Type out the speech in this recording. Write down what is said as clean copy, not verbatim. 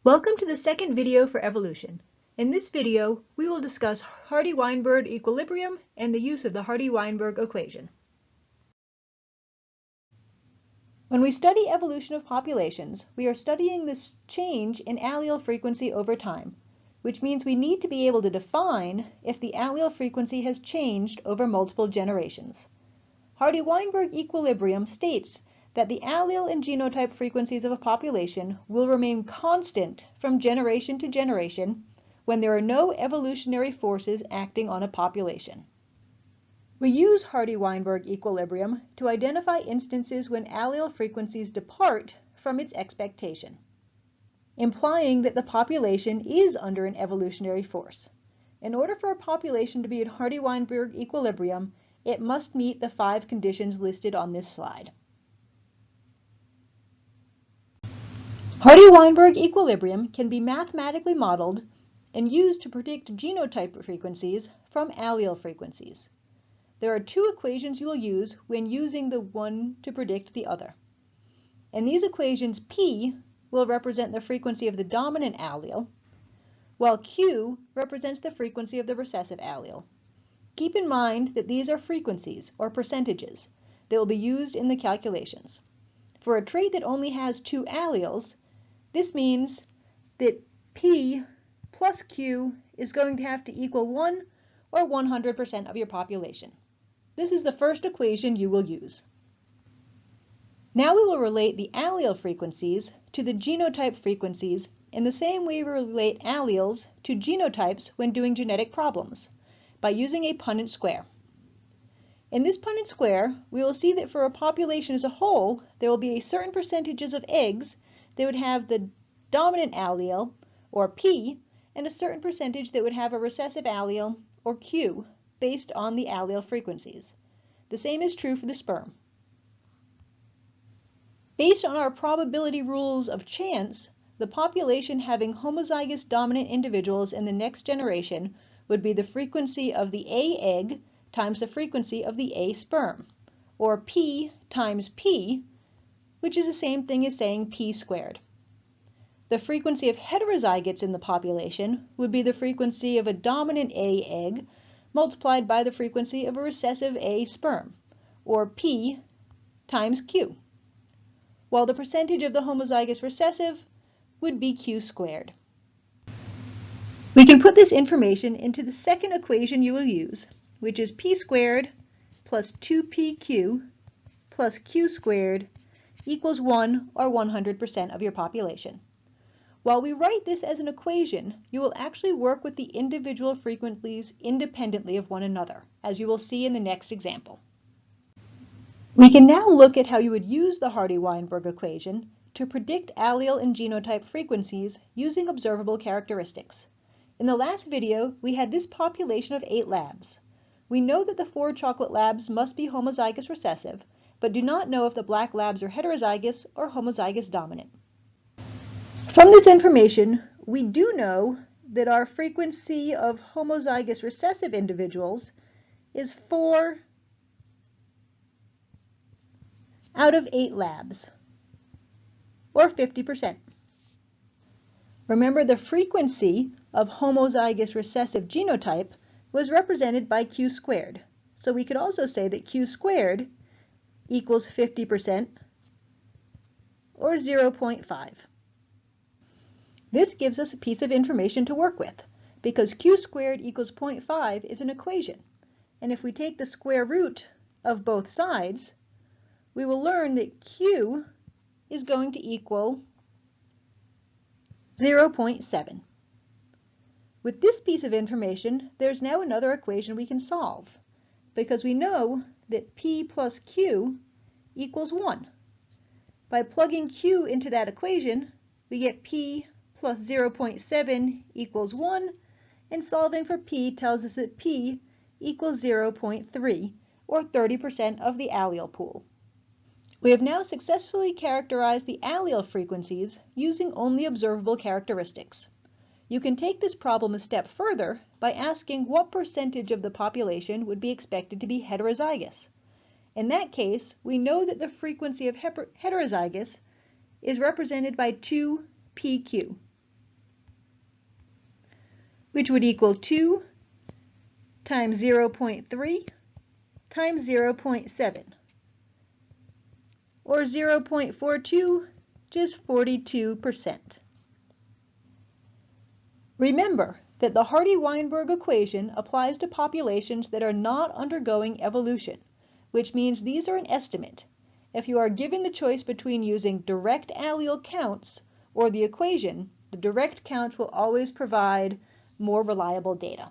Welcome to the second video for evolution. In this video, we will discuss Hardy-Weinberg equilibrium and the use of the Hardy-Weinberg equation. When we study evolution of populations, we are studying this change in allele frequency over time, which means we need to be able to define if the allele frequency has changed over multiple generations. Hardy-Weinberg equilibrium states that the allele and genotype frequencies of a population will remain constant from generation to generation when there are no evolutionary forces acting on a population. We use Hardy-Weinberg equilibrium to identify instances when allele frequencies depart from its expectation, implying that the population is under an evolutionary force. In order for a population to be at Hardy-Weinberg equilibrium, it must meet the 5 conditions listed on this slide. Hardy-Weinberg equilibrium can be mathematically modeled and used to predict genotype frequencies from allele frequencies. There are 2 equations you will use when using the one to predict the other. In these equations, P will represent the frequency of the dominant allele, while Q represents the frequency of the recessive allele. Keep in mind that these are frequencies, or percentages, that will be used in the calculations. For a trait that only has 2 alleles, this means that P plus Q is going to have to equal 1 or 100% of your population. This is the first equation you will use. Now we will relate the allele frequencies to the genotype frequencies in the same way we relate alleles to genotypes when doing genetic problems, by using a Punnett square. In this Punnett square, we will see that for a population as a whole, there will be a certain percentages of eggs that would have the dominant allele, or P, and a certain percentage that would have a recessive allele, or Q, based on the allele frequencies. The same is true for the sperm. Based on our probability rules of chance, the population having homozygous dominant individuals in the next generation would be the frequency of the A egg times the frequency of the A sperm, or P times P, which is the same thing as saying P squared. The frequency of heterozygotes in the population would be the frequency of a dominant A egg multiplied by the frequency of a recessive A sperm, or P times Q, while the percentage of the homozygous recessive would be Q squared. We can put this information into the second equation you will use, which is P squared plus 2PQ plus Q squared equals 1 or 100% of your population. While we write this as an equation, you will actually work with the individual frequencies independently of one another, as you will see in the next example. We can now look at how you would use the Hardy-Weinberg equation to predict allele and genotype frequencies using observable characteristics. In the last video, we had this population of 8 labs. We know that the 4 chocolate labs must be homozygous recessive, but do not know if the black labs are heterozygous or homozygous dominant. From this information, we do know that our frequency of homozygous recessive individuals is 4 out of 8 labs, or 50%. Remember, the frequency of homozygous recessive genotype was represented by Q squared, so we could also say that Q squared equals 50%, or 0.5. This gives us a piece of information to work with, because Q squared equals 0.5 is an equation, and if we take the square root of both sides, we will learn that Q is going to equal 0.7. With this piece of information, there's now another equation we can solve, because we know that P plus Q equals 1. By plugging Q into that equation, we get P plus 0.7 equals 1, and solving for P tells us that P equals 0.3, or 30% of the allele pool. We have now successfully characterized the allele frequencies using only observable characteristics. You can take this problem a step further by asking what percentage of the population would be expected to be heterozygous. In that case, we know that the frequency of heterozygous is represented by 2PQ. which would equal 2 times 0.3 times 0.7, or 0.42, just 42%. Remember that the Hardy-Weinberg equation applies to populations that are not undergoing evolution, which means these are an estimate. If you are given the choice between using direct allele counts or the equation, the direct counts will always provide more reliable data.